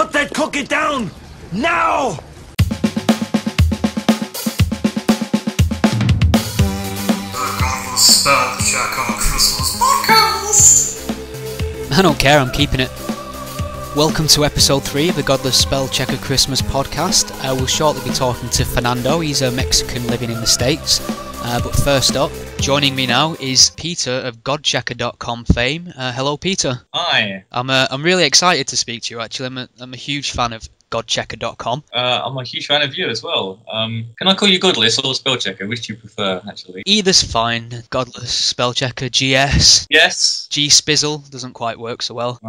Put that cookie down! Now! The Spellchecker Christmas Podcast! I don't care, I'm keeping it. Welcome to episode 3 of the Godless Spellchecker Christmas Podcast. We'll shortly be talking to Fernando. He's a Mexican living in the States. But first up, joining me now is Peter of Godchecker.com fame. Hello, Peter. Hi. I'm really excited to speak to you, actually. I'm a huge fan of Godchecker.com. I'm a huge fan of you as well. Can I call you Godless or Spellchecker? Which do you prefer, actually? Either's fine. Godless, Spellchecker, GS. Yes. G-Spizzle doesn't quite work so well.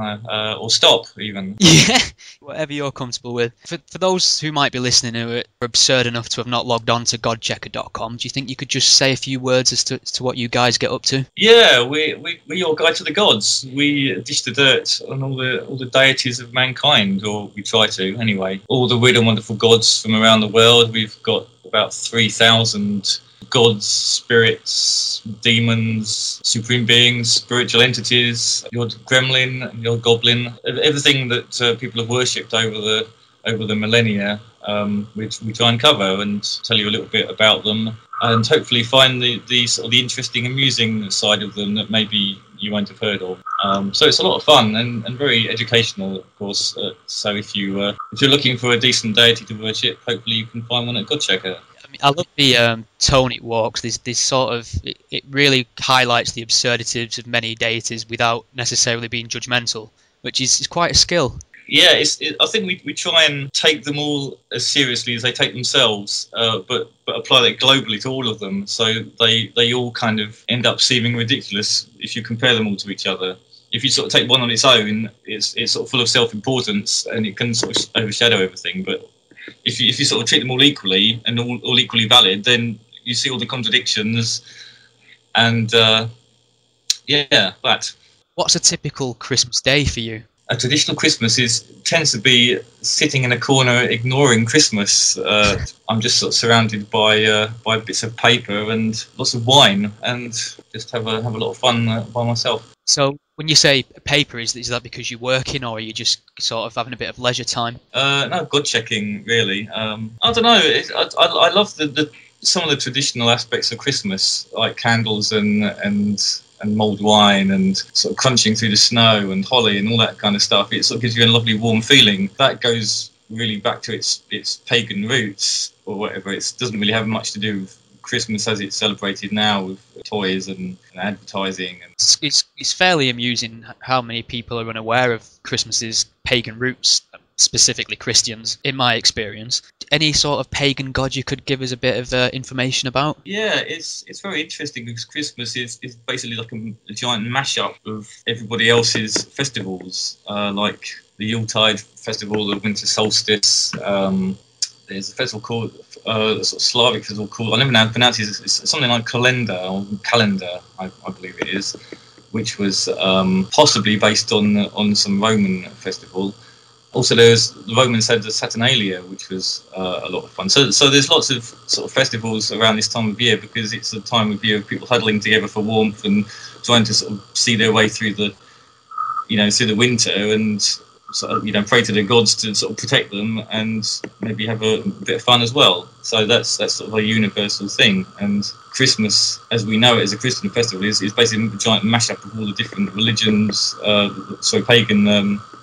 Or Stop, even. Yeah, whatever you're comfortable with. For those who might be listening who are absurd enough to have not logged on to Godchecker.com, do you think you could just say a few words as to what you guys get up to? Yeah, we're your guide to the gods. We dish the dirt on all the deities of mankind, or we try to, anyway. All the weird and wonderful gods from around the world. We've got about 3,000 gods, spirits, demons, supreme beings, spiritual entities, your gremlin, your goblin, everything that people have worshipped over the millennia. We try and cover and tell you a little bit about them, and hopefully find the sort of the interesting, amusing side of them that maybe you won't have heard of. So it's a lot of fun and very educational, of course. So if you're looking for a decent deity to worship, hopefully you can find one at Godchecker. I love the tone it walks. This sort of it really highlights the absurdities of many deities without necessarily being judgmental, which is quite a skill. Yeah, I think we try and take them all as seriously as they take themselves, but apply that globally to all of them. So they all kind of end up seeming ridiculous if you compare them all to each other. If you sort of take one on its own, it's sort of full of self-importance and it can sort of overshadow everything. But if you sort of treat them all equally and all equally valid, then you see all the contradictions. And that. What's a typical Christmas day for you? A traditional Christmas tends to be sitting in a corner ignoring Christmas. I'm just sort of surrounded by bits of paper and lots of wine, and just have a lot of fun by myself. So when you say paper, is that because you're working, or are you just sort of having a bit of leisure time? No, God checking really. I don't know. I love some of the traditional aspects of Christmas, like candles and mulled wine and sort of crunching through the snow and holly and all that kind of stuff. It sort of gives you a lovely warm feeling. That goes really back to its pagan roots or whatever. It doesn't really have much to do with Christmas as it's celebrated now with toys and advertising. It's fairly amusing how many people are unaware of Christmas's pagan roots, specifically Christians, in my experience. Any sort of pagan god you could give us a bit of information about? Yeah, it's very interesting because Christmas is basically like a giant mashup of everybody else's festivals, like the Yuletide festival, the winter solstice. There's a festival called sort of Slavic festival called, I never know how to pronounce it. It's something like calendar, I believe it is, which was possibly based on some Roman festival. Also, the Romans had the Saturnalia, which was a lot of fun. So there's lots of sort of festivals around this time of year because it's a time of year of people huddling together for warmth and trying to sort of see their way through the winter and sort of, pray to their gods to sort of protect them and maybe have a bit of fun as well. So that's sort of a universal thing. And Christmas, as we know it as a Christian festival, is basically a giant mashup of all the different religions,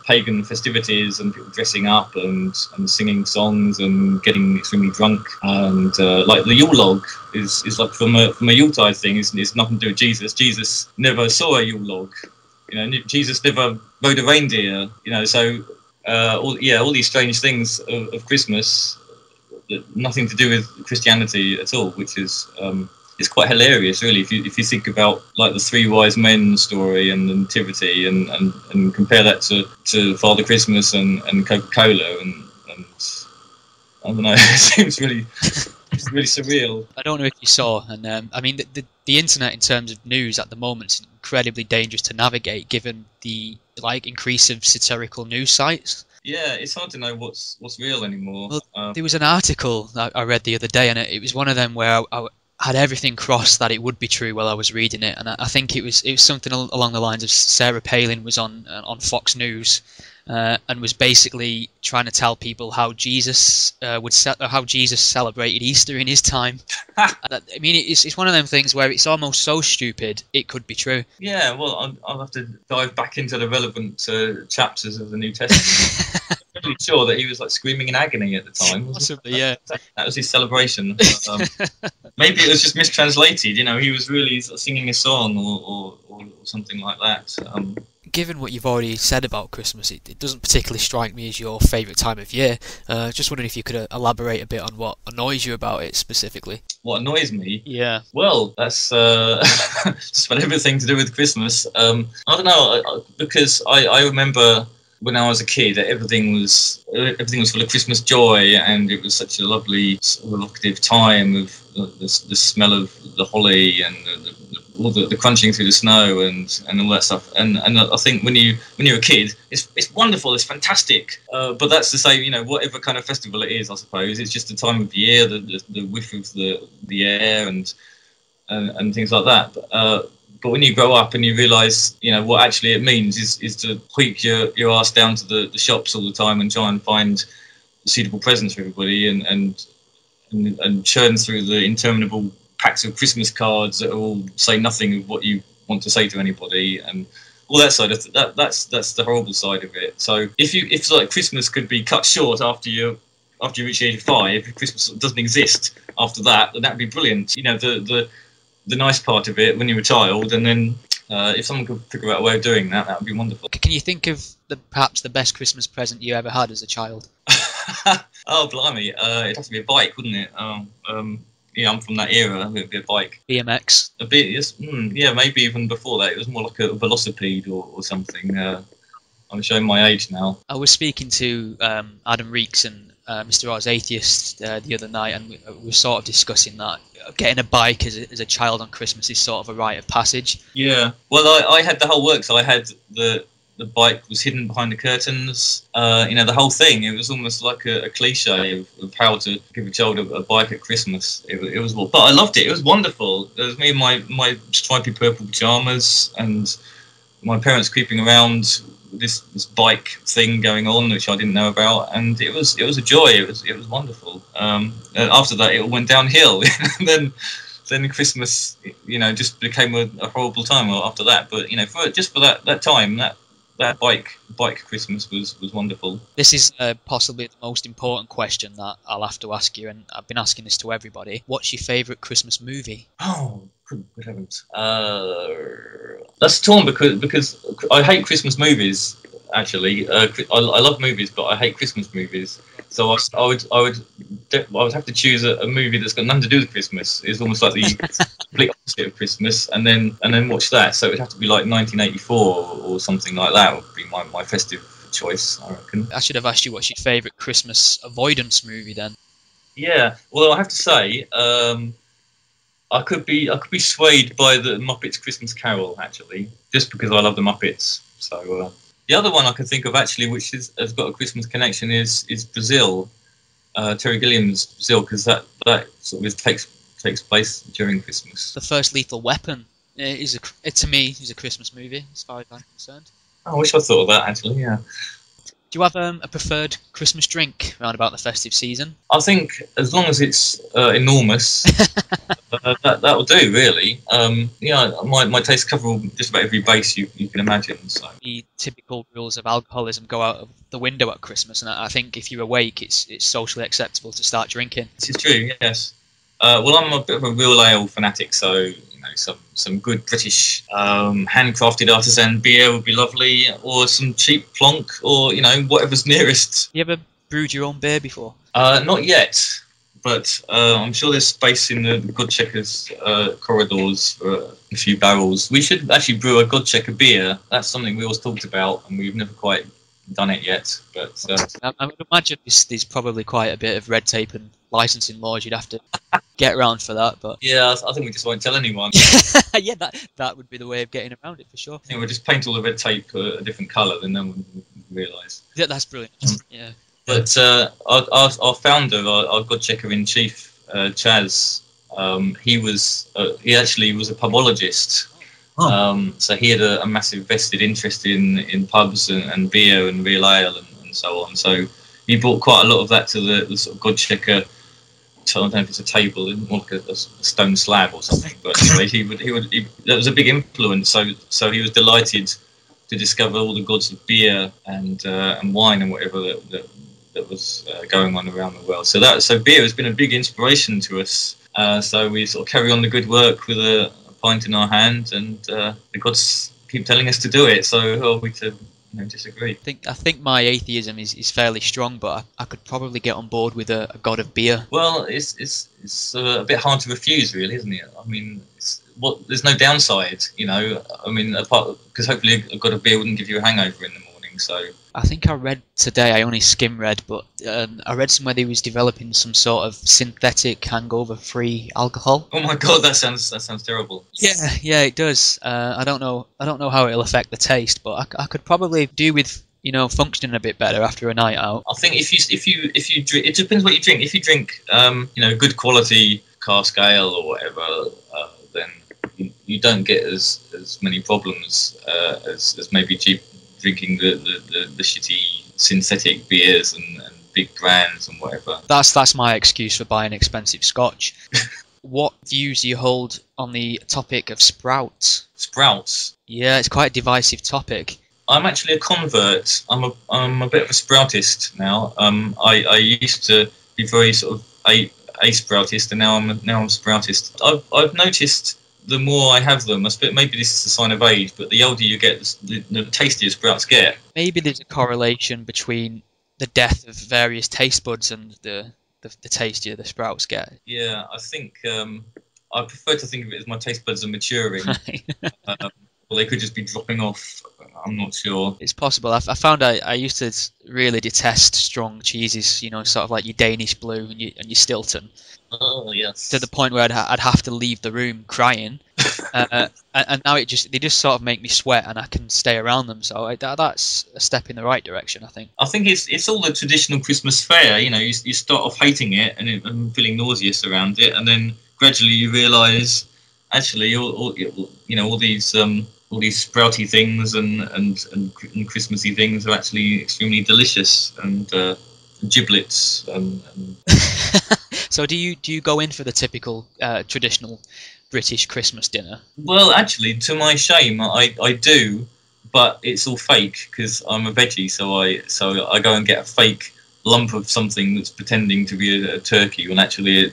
pagan festivities and people dressing up and singing songs and getting extremely drunk. And like the Yule log is like from a Yuletide thing. It's nothing to do with Jesus. Jesus never saw a Yule log. Jesus never rode a reindeer. So all these strange things of Christmas, nothing to do with Christianity at all, which is it's quite hilarious, really, if you think about like the three wise men story and the nativity and compare that to Father Christmas and Coca-Cola and I don't know, it seems really surreal. I don't know if you saw, and I mean the internet in terms of news at the moment is incredibly dangerous to navigate given the increase of satirical news sites. Yeah, it's hard to know what's real anymore. Well, there was an article that I read the other day, and it was one of them where I had everything crossed that it would be true while I was reading it, and I think it was something along the lines of Sarah Palin was on Fox News, and was basically trying to tell people how Jesus how Jesus celebrated Easter in his time. I mean, it's one of them things where it's almost so stupid it could be true. Yeah, well, I'll have to dive back into the relevant chapters of the New Testament. I'm pretty sure that he was like screaming in agony at the time. Possibly, yeah. That was his celebration. Maybe it was just mistranslated. You know, he was really sort of singing a song or something like that. Given what you've already said about Christmas, it doesn't particularly strike me as your favourite time of year. Just wondering if you could elaborate a bit on what annoys you about it specifically. What annoys me? Yeah. Well, that's just about everything to do with Christmas. I don't know, because I remember when I was a kid, everything was full of Christmas joy, and it was such a lovely, sort of evocative time of the smell of the holly and all the crunching through the snow and all that stuff. And I think when you're a kid, it's wonderful, it's fantastic. But that's to say, you know, whatever kind of festival it is, I suppose, it's just the time of the year, the whiff of the air and things like that. But when you grow up and you realise, you know, what actually it means is to tweak your ass down to the shops all the time and try and find suitable presents for everybody and churn through the interminable packs of Christmas cards that all say nothing of what you want to say to anybody and all that side of that's the horrible side of it. So if like Christmas could be cut short after you reach the age of 5, if Christmas doesn't exist after that, then that'd be brilliant. You know, the nice part of it when you were a child, and then if someone could figure out a way of doing that, that would be wonderful. Can you think of perhaps the best Christmas present you ever had as a child? Oh, blimey. It'd have to be a bike, wouldn't it? Yeah, I'm from that era. It'd be a bike. BMX? A bit, yes. Yeah, maybe even before that. It was more like a velocipede or something. I'm showing my age now. I was speaking to Adam Reeks and Mr. Oz Atheist the other night, and we were sort of discussing that getting a bike as a child on Christmas is sort of a rite of passage. Yeah. Well, I had the whole works. I had the bike was hidden behind the curtains. You know, the whole thing. It was almost like a cliche of how to give a child a bike at Christmas. It was, but I loved it. It was wonderful. There was me in my stripy purple pajamas and my parents creeping around. This bike thing going on, which I didn't know about, and it was a joy. It was wonderful. After that, it all went downhill. And then Christmas, you know, just became a horrible time after that. But you know, for that time, that bike Christmas was wonderful. This is possibly the most important question that I'll have to ask you, and I've been asking this to everybody. What's your favourite Christmas movie? Oh, good heavens! That's torn because I hate Christmas movies. Actually, I love movies, but I hate Christmas movies. So I would have to choose a movie that's got nothing to do with Christmas. It's almost like the complete opposite of Christmas, and then watch that. So it'd have to be like 1984 or something like that. Would be my festive choice, I reckon. I should have asked you what's your favourite Christmas avoidance movie then. Yeah, well, I have to say, I could be swayed by the Muppets Christmas Carol, actually, just because I love the Muppets. So the other one I can think of, actually, which has got a Christmas connection, is Brazil, Terry Gilliam's Brazil, because that sort of takes place during Christmas. The First Lethal Weapon to me is a Christmas movie, as far as I'm concerned. I wish I thought of that, actually. Yeah. Do you have a preferred Christmas drink around about the festive season? I think as long as it's enormous, that'll do, really. Yeah, my taste cover just about every base you can imagine. So the typical rules of alcoholism go out of the window at Christmas, and I think if you're awake, it's socially acceptable to start drinking. This is true, yes. Well, I'm a bit of a real ale fanatic, so you know, some good British handcrafted artisan beer would be lovely, or some cheap plonk, or you know, whatever's nearest. You ever brewed your own beer before? Not yet, but I'm sure there's space in the Godchecker's corridors for a few barrels. We should actually brew a Godchecker beer. That's something we always talked about, and we've never quite done it yet. But I would imagine there's probably quite a bit of red tape and licensing laws you'd have to get around for that. But yeah, I think we just won't tell anyone. Yeah, that would be the way of getting around it for sure. I think we'll just paint all the red tape a different colour, then no one will realise. Yeah, that's brilliant. Yeah. But our founder, our Godchecker in chief, Chaz, he actually was a pubologist. So he had a massive vested interest in pubs and beer and real ale and so on. So he brought quite a lot of that to the sort of Godchecker. I don't know if it's a table, more like a stone slab or something. But anyway, that was a big influence. So he was delighted to discover all the gods of beer and wine and whatever that was going on around the world. So beer has been a big inspiration to us. So we sort of carry on the good work with a pint in our hand, and the gods keep telling us to do it. So who are we to disagree? I think my atheism is fairly strong, but I could probably get on board with a god of beer. Well, it's a bit hard to refuse, really, isn't it? I mean, there's no downside, I mean, apart because hopefully a god of beer wouldn't give you a hangover in the morning. So I think I read today, I only skim-read, but I read somewhere they was developing some sort of synthetic hangover-free alcohol. Oh my god, that sounds terrible. Yeah, it does. I don't know how it'll affect the taste, but I could probably do with functioning a bit better after a night out. I think if you drink, it depends what you drink. If you drink good quality cask ale or whatever, then you don't get as many problems as maybe cheap drinking the shitty synthetic beers and big brands and whatever. That's my excuse for buying expensive scotch. What views do you hold on the topic of sprouts? Sprouts? Yeah, it's quite a divisive topic. I'm actually a convert. I'm a bit of a sproutist now. I used to be very sort of a sproutist, and now I'm a sproutist. I've noticed the more I have them, maybe this is a sign of age, but the older you get, the tastier sprouts get. Maybe there's a correlation between the death of various taste buds and the tastier the sprouts get. Yeah, I think I prefer to think of it as my taste buds are maturing. Well, they could just be dropping off. I'm not sure. It's possible. I found I used to really detest strong cheeses, sort of like your Danish Blue and your Stilton. Oh, yes. To the point where I'd have to leave the room crying. And now they just sort of make me sweat, and I can stay around them. So that's a step in the right direction, I think. I think it's all the traditional Christmas fare. You start off hating it and feeling nauseous around it, and then gradually you realise actually all these sprouty things and Christmassy things are actually extremely delicious, and giblets and So do you go in for the typical traditional British Christmas dinner? Well, actually, to my shame, I do, but it's all fake because I'm a veggie. So I go and get a fake lump of something that's pretending to be a turkey when actually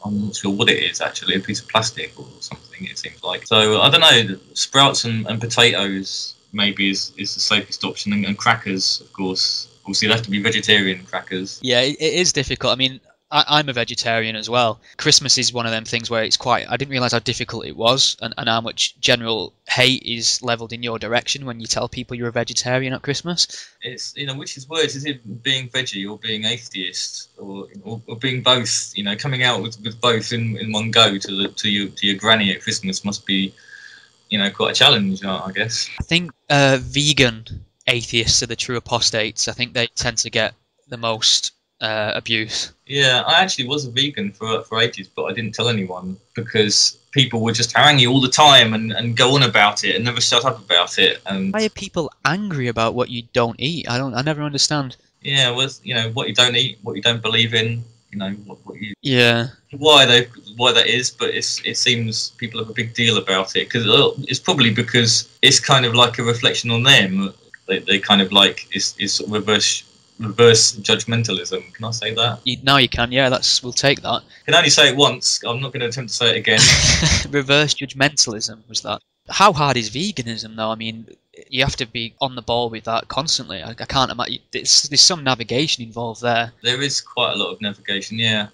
I'm not sure what it is. Actually, a piece of plastic or something. It seems like. So I don't know. Sprouts and potatoes maybe is the safest option, and crackers, of course. Obviously, they have to be vegetarian crackers. Yeah, it is difficult. I mean, I'm a vegetarian as well. Christmas is one of them things where I didn't realise how difficult it was, and how much general hate is levelled in your direction when you tell people you're a vegetarian at Christmas. It's, which is worse, is it being veggie or being atheist or being both, coming out with both in one go to your granny at Christmas must be, quite a challenge, I guess. I think vegan atheists are the true apostates. I think they tend to get the most abuse. Yeah, I actually was a vegan for ages, but I didn't tell anyone because people would just harangue you all the time and go on about it and never shut up about it. And why are people angry about what you don't eat? I never understand. Yeah, what you don't eat, what you don't believe in, what you. Yeah. Why that is, but it seems people have a big deal about it because it's probably because it's kind of like a reflection on them. They kind of like it's sort of reverse judgmentalism. Can I say that? Now you can, yeah. We'll take that. I can only say it once. I'm not going to attempt to say it again. Reverse judgmentalism was that. How hard is veganism, though? I mean, you have to be on the ball with that constantly. I can't imagine. There's some navigation involved there. There is quite a lot of navigation, yeah.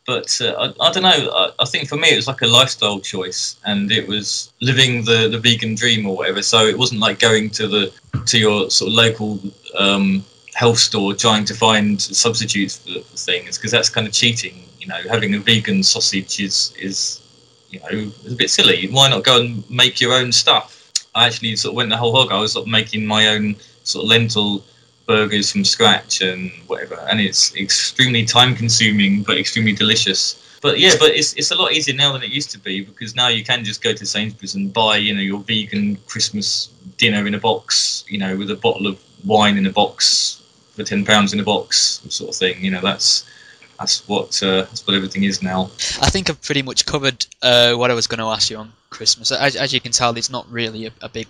But I don't know. I think for me it was like a lifestyle choice, and it was living the vegan dream or whatever. So it wasn't like going to your sort of local health store trying to find substitutes for things, because that's kind of cheating. Having a vegan sausage is a bit silly. Why not go and make your own stuff? I actually sort of went the whole hog. I was sort of making my own sort of lentil burgers from scratch and whatever, and it's extremely time consuming but extremely delicious. But it's a lot easier now than it used to be, because now you can just go to Sainsbury's and buy, your vegan Christmas dinner in a box, with a bottle of wine in a box for £10 in a box, sort of thing. That's what everything is now. I think I've pretty much covered what I was going to ask you on Christmas. As you can tell, there's not really a big...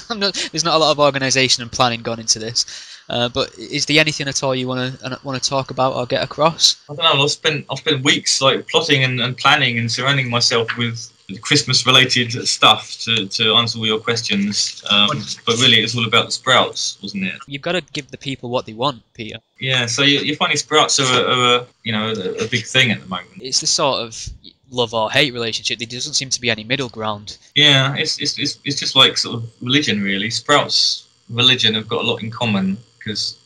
there's not a lot of organisation and planning gone into this. But is there anything at all you want to talk about or get across? I don't know. I've spent weeks plotting and planning and surrounding myself with Christmas-related stuff to answer all your questions. But really, it's all about the sprouts, wasn't it? You've got to give the people what they want, Peter. Yeah. So you're finding sprouts are a big thing at the moment. It's the sort of love or hate relationship. There doesn't seem to be any middle ground. Yeah. It's just like sort of religion, really. Sprouts, religion have got a lot in common, because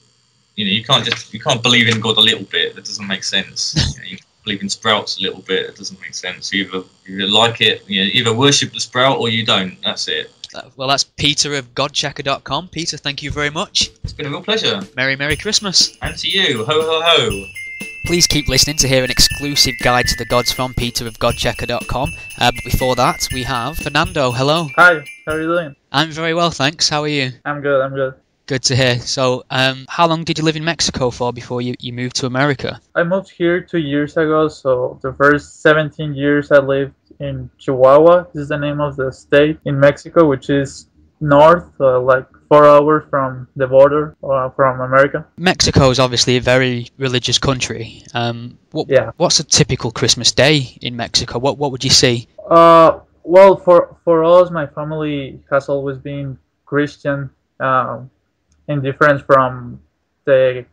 you can't believe in God a little bit. That doesn't make sense. You believe in sprouts a little bit. It doesn't make sense. You either like it, either worship the sprout or you don't. That's it. Well, that's Peter of Godchecker.com. Peter, thank you very much. It's been a real pleasure. Merry Christmas. And to you. Ho ho ho. Please keep listening to hear an exclusive guide to the gods from Peter of Godchecker.com. But before that, we have Fernando. Hello. Hi, how are you doing? I'm very well, thanks. How are you? I'm good. Good to hear. So, how long did you live in Mexico for before you moved to America? I moved here 2 years ago, so the first 17 years I lived in Chihuahua. This is the name of the state in Mexico, which is north, like 4 hours from the border from America. Mexico is obviously a very religious country. What's a typical Christmas day in Mexico? What would you see? Well, for us, my family has always been Christian, in difference from the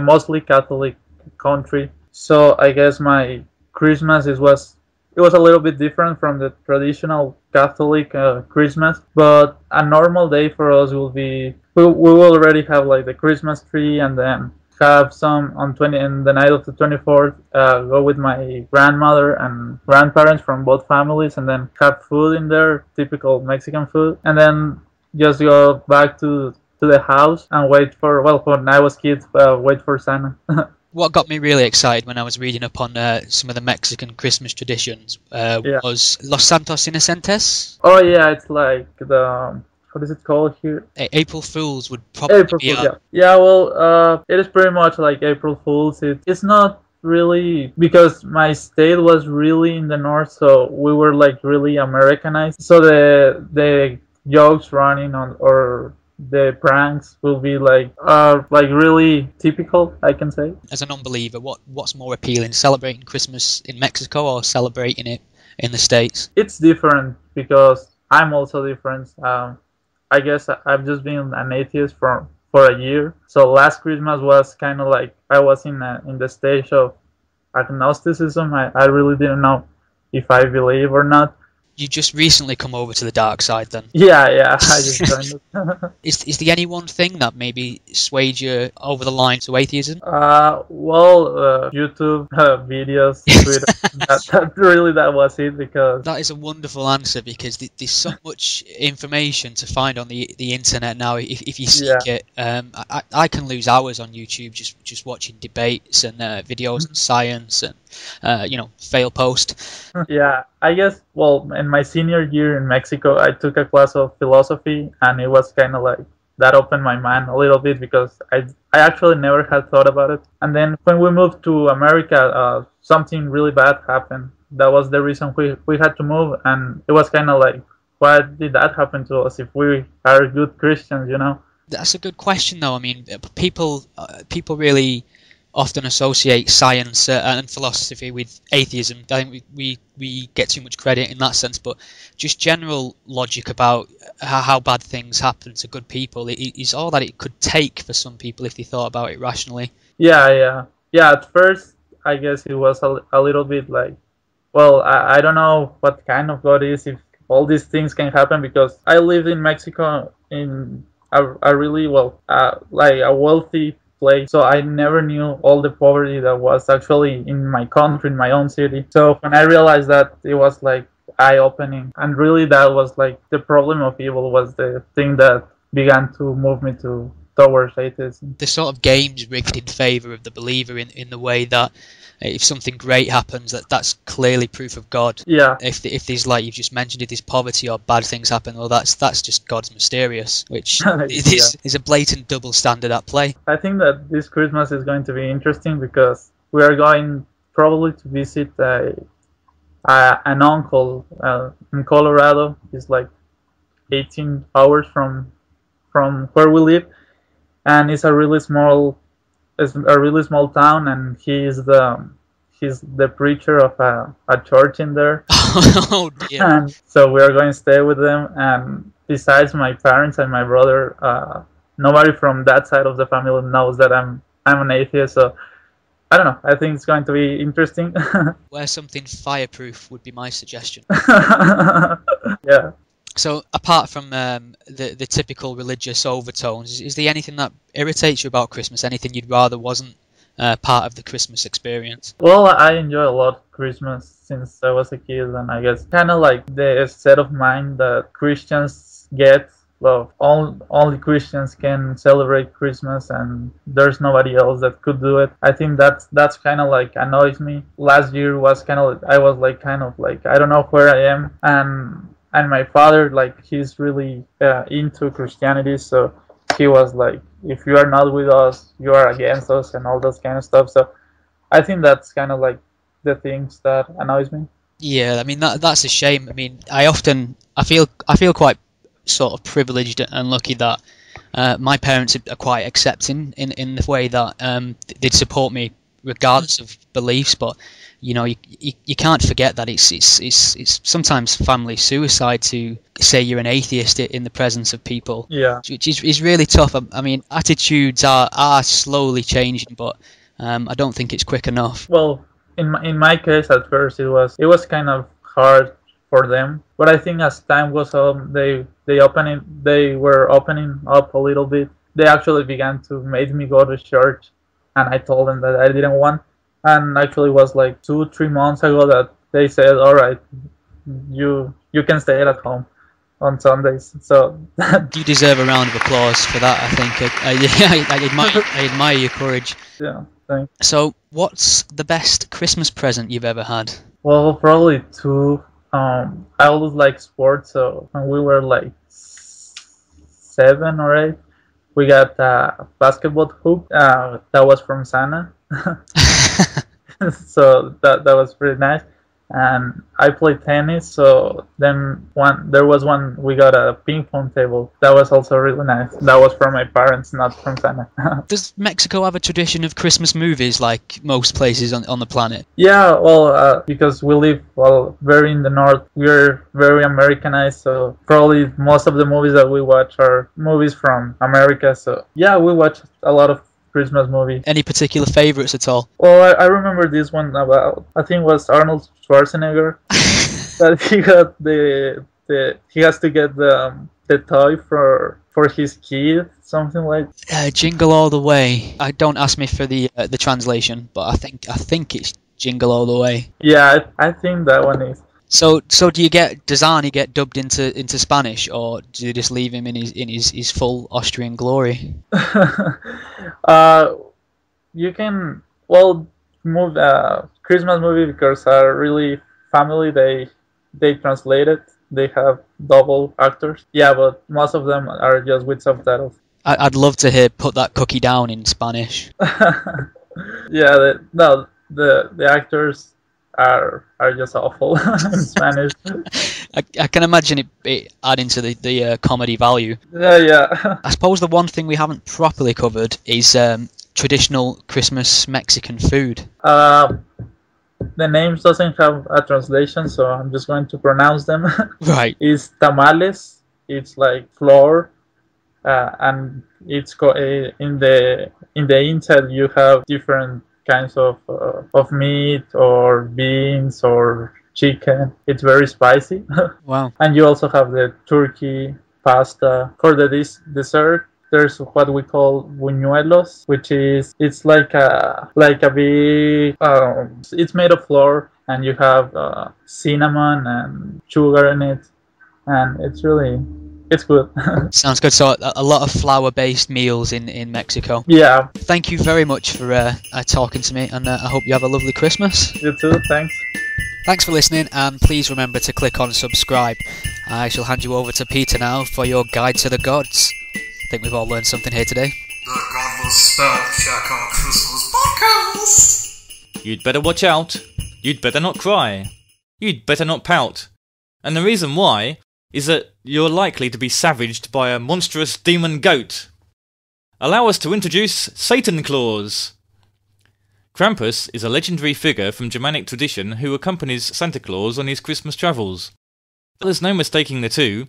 mostly Catholic country. So I guess my Christmas was a little bit different from the traditional Catholic Christmas. But a normal day for us will be we will already have like the Christmas tree, and then have some in the night of the 24th. Go with my grandmother and grandparents from both families, and then have food in there, typical Mexican food, and then just go back to the house and wait for, when I was kids, wait for Santa. What got me really excited when I was reading up on some of the Mexican Christmas traditions was Los Santos Inocentes. Oh yeah, it's like the, what is it called here? April Fools would probably be it is pretty much like April Fools. It's not really, because my state was really in the north, so we were like really Americanized. So the jokes running on, or the pranks, will be like really typical, I can say. As a non-believer, what's more appealing, celebrating Christmas in Mexico or celebrating it in the States? It's different, because I'm also different. I guess I've just been an atheist for a year. So last Christmas was kind of like I was in the stage of agnosticism. I really didn't know if I believe or not. You just recently come over to the dark side then? Yeah, I just joined it. Is there any one thing that maybe swayed you over the line to atheism? YouTube videos, Twitter. that was it, because... That is a wonderful answer, because there's so much information to find on the internet now if you seek it. I can lose hours on YouTube just watching debates and videos on science and fail post. Yeah, I guess, in my senior year in Mexico, I took a class of philosophy, and it was kind of like, that opened my mind a little bit, because I actually never had thought about it. And then when we moved to America, something really bad happened. That was the reason we had to move, and it was kind of like, why did that happen to us if we are good Christians, That's a good question, though. I mean, people really often associate science and philosophy with atheism. I think we get too much credit in that sense, but just general logic about how bad things happen to good people is all that it could take for some people if they thought about it rationally. Yeah. At first, I guess it was a little bit like, I don't know what kind of God is if all these things can happen, because I lived in Mexico in a really like a wealthy place, so I never knew all the poverty that was actually in my country, in my own city. So when I realized that, it was like eye-opening, and really that was like the problem of evil was the thing that began to move me to towards atheism. The sort of game's rigged in favour of the believer in the way that if something great happens, that's clearly proof of God. Yeah. If there's, like you've just mentioned, if there's poverty or bad things happen, well, that's just God's mysterious, which is a blatant double standard at play. I think that this Christmas is going to be interesting because we are going probably to visit an uncle in Colorado. He's like 18 hours from where we live, and it's a really small town, and he's the preacher of a church in there. Oh dear. And so we are going to stay with them, and besides my parents and my brother, nobody from that side of the family knows that I'm an atheist, so I don't know. I think it's going to be interesting. Wear something fireproof would be my suggestion. Yeah. So, apart from the typical religious overtones, is there anything that irritates you about Christmas? Anything you'd rather wasn't part of the Christmas experience? Well, I enjoy a lot Christmas since I was a kid, and I guess kind of like the state of mind that Christians get. Well, only Christians can celebrate Christmas, and there's nobody else that could do it. I think that's kind of like annoys me. Last year was kind of I was like kind of like I don't know where I am, and my father, like, he's really into Christianity, so he was like, if you are not with us, you are against us, and all those kind of stuff. So I think that's kind of like the things that annoys me. Yeah, I mean that's a shame. I mean, I feel quite sort of privileged and lucky that my parents are quite accepting in the way that they'd support me regardless of beliefs, but you know, you can't forget that it's sometimes family suicide to say you're an atheist in the presence of people. Yeah, which is really tough. I mean, attitudes are slowly changing, but I don't think it's quick enough. Well, in my case, at first it was kind of hard for them, but I think as time goes on, they were opening up a little bit. They actually began to make me go to church, and I told them that I didn't want. And actually, it was like 2-3 months ago that they said, "All right, you can stay at home on Sundays." So you deserve a round of applause for that. I think I admire your courage. Yeah, thanks. So, what's the best Christmas present you've ever had? Well, probably two. I always like sports, so when we were like 7 or 8, we got a basketball hoop that was from Santa. So that was pretty nice. And I played tennis, so then there was one we got a ping pong table. That was also really nice. That was from my parents, not from Santa. Does Mexico have a tradition of Christmas movies like most places on the planet? Yeah, well, because we live very in the north, we're very Americanized, so probably most of the movies that we watch are movies from America. So yeah, we watch a lot of Christmas movie. Any particular favorites at all? Well, I remember this one about, I think it was Arnold Schwarzenegger, that he got he has to get the toy for his kid, something like. Jingle All the Way. Don't ask me for the translation, but I think it's Jingle All the Way. Yeah, I think that one is. So does Arnie get dubbed into Spanish, or do you just leave him in his full Austrian glory? You can move Christmas movie because are really family. They translate it. They have double actors. Yeah, but most of them are just with subtitles. I'd love to hear "Put That Cookie Down" in Spanish. Yeah, the actors are just awful in Spanish. I can imagine it adding to the comedy value. Yeah. I suppose the one thing we haven't properly covered is traditional Christmas Mexican food. The names doesn't have a translation, so I'm just going to pronounce them. Right. It's tamales. It's like flour, and it's in the inside you have different kinds of meat or beans or chicken. It's very spicy. Wow. And you also have the turkey, pasta. For the dessert, there's what we call buñuelos, which it's like a big. It's made of flour, and you have cinnamon and sugar in it, and it's really It's good. Sounds good. So a lot of flour-based meals in Mexico. Yeah, Thank you very much for talking to me, and I hope you have a lovely Christmas. you too. Thanks. Thanks for listening, and please remember to click on subscribe. I shall hand you over to Peter now for your guide to the gods. I think we've all learned something here today. The Godless Spell Checker Christmas Podcast! You'd better watch out. You'd better not cry. You'd better not pout. And the reason why is that you're likely to be savaged by a monstrous demon goat. Allow us to introduce Satan Claus. Krampus is a legendary figure from Germanic tradition who accompanies Santa Claus on his Christmas travels. But there's no mistaking the two.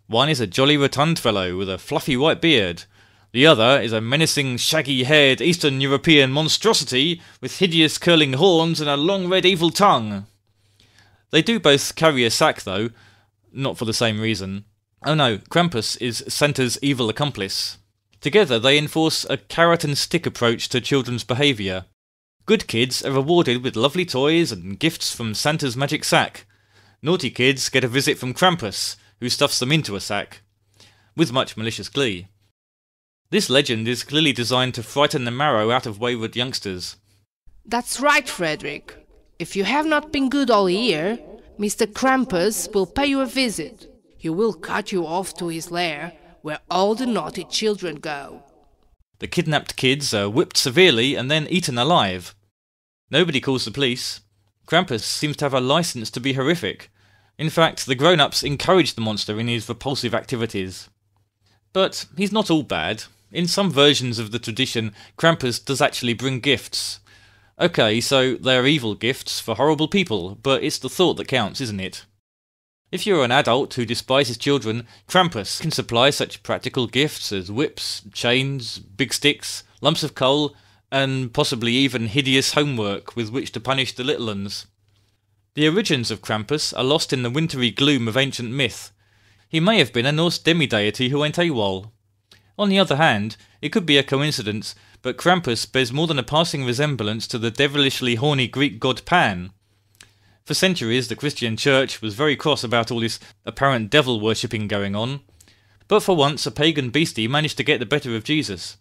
One is a jolly rotund fellow with a fluffy white beard. The other is a menacing, shaggy-haired Eastern European monstrosity with hideous curling horns and a long red evil tongue. They do both carry a sack though, not for the same reason. Oh no, Krampus is Santa's evil accomplice. Together they enforce a carrot and stick approach to children's behaviour. Good kids are rewarded with lovely toys and gifts from Santa's magic sack. Naughty kids get a visit from Krampus, who stuffs them into a sack, with much malicious glee. This legend is clearly designed to frighten the marrow out of wayward youngsters. That's right, Frederick. If you have not been good all year, Mr. Krampus will pay you a visit. He will cut you off to his lair, where all the naughty children go. The kidnapped kids are whipped severely and then eaten alive. Nobody calls the police. Krampus seems to have a license to be horrific. In fact, the grown-ups encourage the monster in his repulsive activities. But he's not all bad. In some versions of the tradition, Krampus does actually bring gifts. Okay, so they're evil gifts for horrible people, but it's the thought that counts, isn't it? If you're an adult who despises children, Krampus can supply such practical gifts as whips, chains, big sticks, lumps of coal, and possibly even hideous homework with which to punish the little uns. The origins of Krampus are lost in the wintry gloom of ancient myth. He may have been a Norse demi-deity who went AWOL. On the other hand, it could be a coincidence, but Krampus bears more than a passing resemblance to the devilishly horny Greek god Pan. For centuries, the Christian Church was very cross about all this apparent devil-worshipping going on, but for once a pagan beastie managed to get the better of Jesus.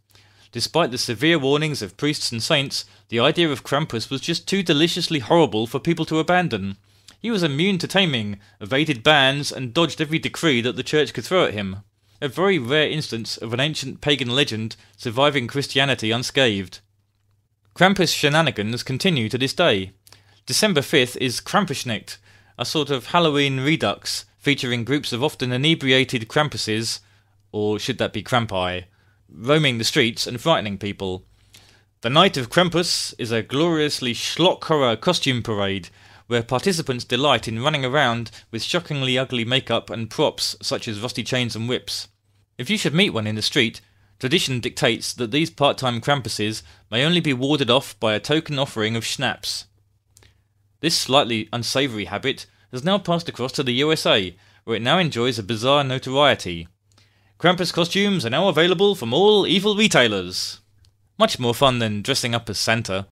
Despite the severe warnings of priests and saints, the idea of Krampus was just too deliciously horrible for people to abandon. He was immune to taming, evaded bans, and dodged every decree that the church could throw at him. A very rare instance of an ancient pagan legend surviving Christianity unscathed. Krampus shenanigans continue to this day. December 5th is Krampusnacht, a sort of Halloween redux featuring groups of often inebriated Krampuses, or should that be Krampi, roaming the streets and frightening people. The Night of Krampus is a gloriously schlock horror costume parade where participants delight in running around with shockingly ugly makeup and props such as rusty chains and whips. If you should meet one in the street, tradition dictates that these part-time Krampuses may only be warded off by a token offering of schnapps. This slightly unsavoury habit has now passed across to the USA, where it now enjoys a bizarre notoriety. Krampus costumes are now available from all evil retailers. Much more fun than dressing up as Santa.